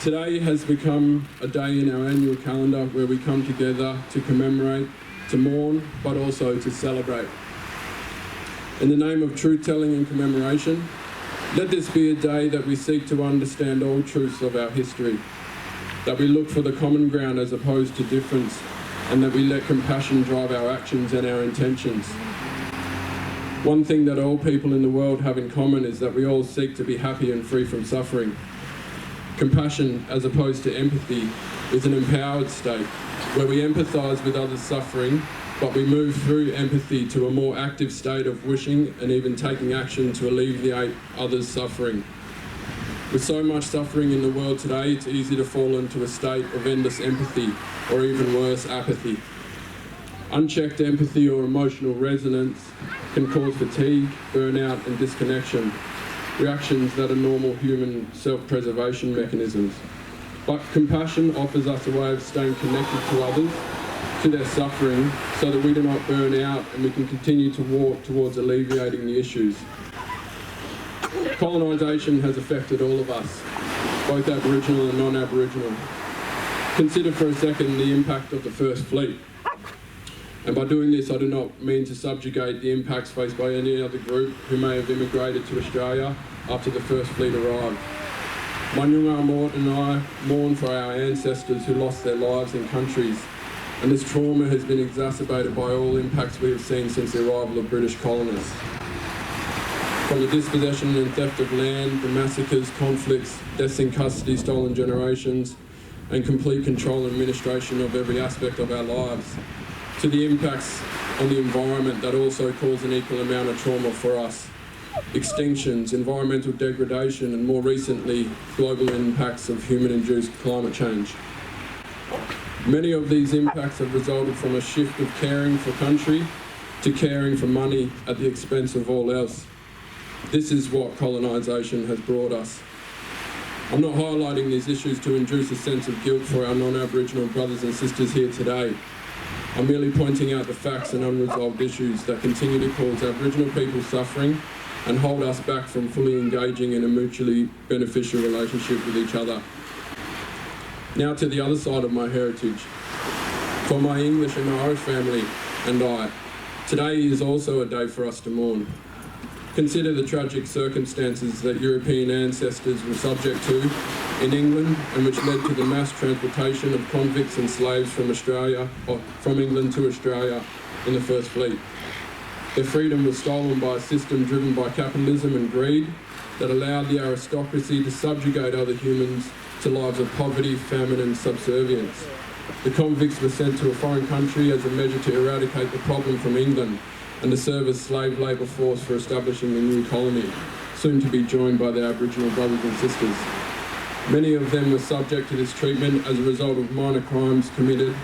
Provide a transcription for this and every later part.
Today has become a day in our annual calendar where we come together to commemorate, to mourn, but also to celebrate. In the name of truth-telling and commemoration, let this be a day that we seek to understand all truths of our history, that we look for the common ground as opposed to difference, and that we let compassion drive our actions and our intentions. One thing that all people in the world have in common is that we all seek to be happy and free from suffering. Compassion, as opposed to empathy, is an empowered state where we empathise with others' suffering, but we move through empathy to a more active state of wishing and even taking action to alleviate others' suffering. With so much suffering in the world today, it's easy to fall into a state of endless empathy, or even worse, apathy. Unchecked empathy or emotional resonance can cause fatigue, burnout and disconnection, reactions that are normal human self-preservation mechanisms. But compassion offers us a way of staying connected to others, to their suffering, so that we do not burn out and we can continue to walk towards alleviating the issues. Colonisation has affected all of us, both Aboriginal and non-Aboriginal. Consider for a second the impact of the First Fleet. And by doing this, I do not mean to subjugate the impacts faced by any other group who may have immigrated to Australia after the First Fleet arrived. My Nyungar Mort and I mourn for our ancestors who lost their lives in countries, and this trauma has been exacerbated by all impacts we have seen since the arrival of British colonists. From the dispossession and theft of land, the massacres, conflicts, deaths in custody, stolen generations, and complete control and administration of every aspect of our lives, to the impacts on the environment that also cause an equal amount of trauma for us. Extinctions, environmental degradation, and more recently, global impacts of human-induced climate change. Many of these impacts have resulted from a shift of caring for country to caring for money at the expense of all else. This is what colonisation has brought us. I'm not highlighting these issues to induce a sense of guilt for our non-Aboriginal brothers and sisters here today. I'm merely pointing out the facts and unresolved issues that continue to cause Aboriginal people suffering and hold us back from fully engaging in a mutually beneficial relationship with each other. Now to the other side of my heritage. For my English and Irish family and I, today is also a day for us to mourn. Consider the tragic circumstances that European ancestors were subject to in England, and which led to the mass transportation of convicts and slaves from England to Australia in the First Fleet. Their freedom was stolen by a system driven by capitalism and greed that allowed the aristocracy to subjugate other humans to lives of poverty, famine and subservience. The convicts were sent to a foreign country as a measure to eradicate the problem from England and to serve as slave labour force for establishing the new colony, soon to be joined by their Aboriginal brothers and sisters. Many of them were subject to this treatment as a result of minor crimes committed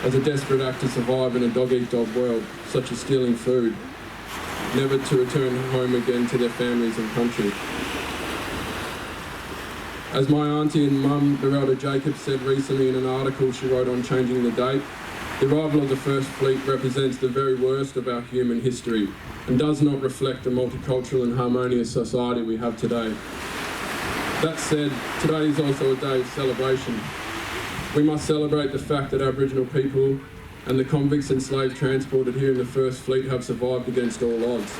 as a desperate act to survive in a dog-eat-dog world, such as stealing food, never to return home again to their families and country. As my auntie and mum, Ezra Jacob, said recently in an article she wrote on changing the date, the arrival of the First Fleet represents the very worst of our human history and does not reflect the multicultural and harmonious society we have today. That said, today is also a day of celebration. We must celebrate the fact that Aboriginal people and the convicts and slaves transported here in the First Fleet have survived against all odds.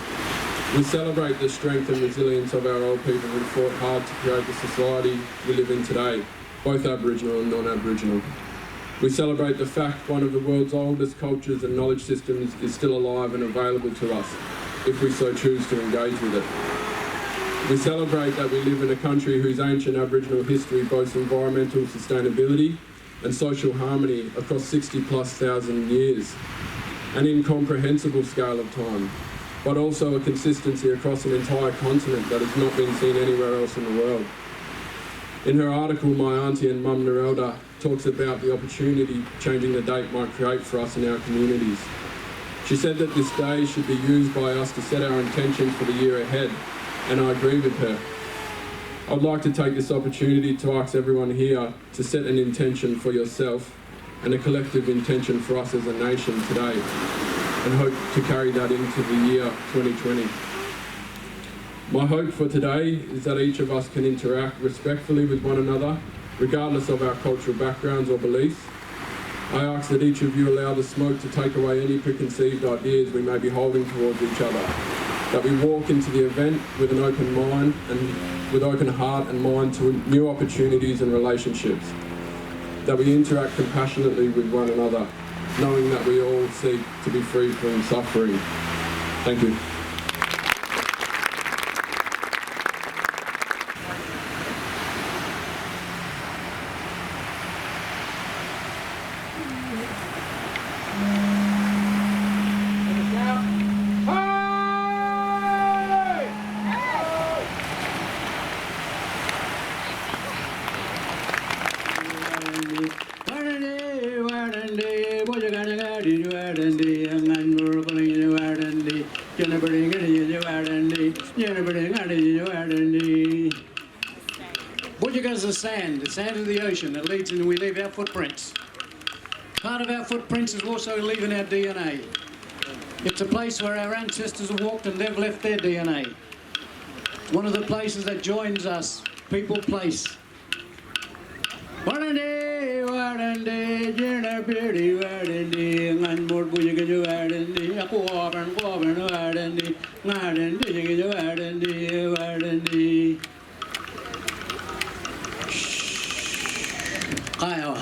We celebrate the strength and resilience of our old people who fought hard to create the society we live in today, both Aboriginal and non-Aboriginal. We celebrate the fact one of the world's oldest cultures and knowledge systems is still alive and available to us, if we so choose to engage with it. We celebrate that we live in a country whose ancient Aboriginal history boasts environmental sustainability and social harmony across 60,000+ years, an incomprehensible scale of time, but also a consistency across an entire continent that has not been seen anywhere else in the world. In her article, my auntie and mum Nerelda talks about the opportunity changing the date might create for us in our communities. She said that this day should be used by us to set our intentions for the year ahead, and I agree with her. I'd like to take this opportunity to ask everyone here to set an intention for yourself and a collective intention for us as a nation today, and hope to carry that into the year 2020. My hope for today is that each of us can interact respectfully with one another regardless of our cultural backgrounds or beliefs. I ask that each of you allow the smoke to take away any preconceived ideas we may be holding towards each other, that we walk into the event with an open mind and with open heart and mind to new opportunities and relationships, that we interact compassionately with one another, knowing that we all seek to be free from suffering. Thank you. The sand of the ocean that leads in, we leave our footprints. Part of our footprints is also leaving our DNA. It's a place where our ancestors have walked and they've left their DNA. One of the places that joins us, people place. Kaya.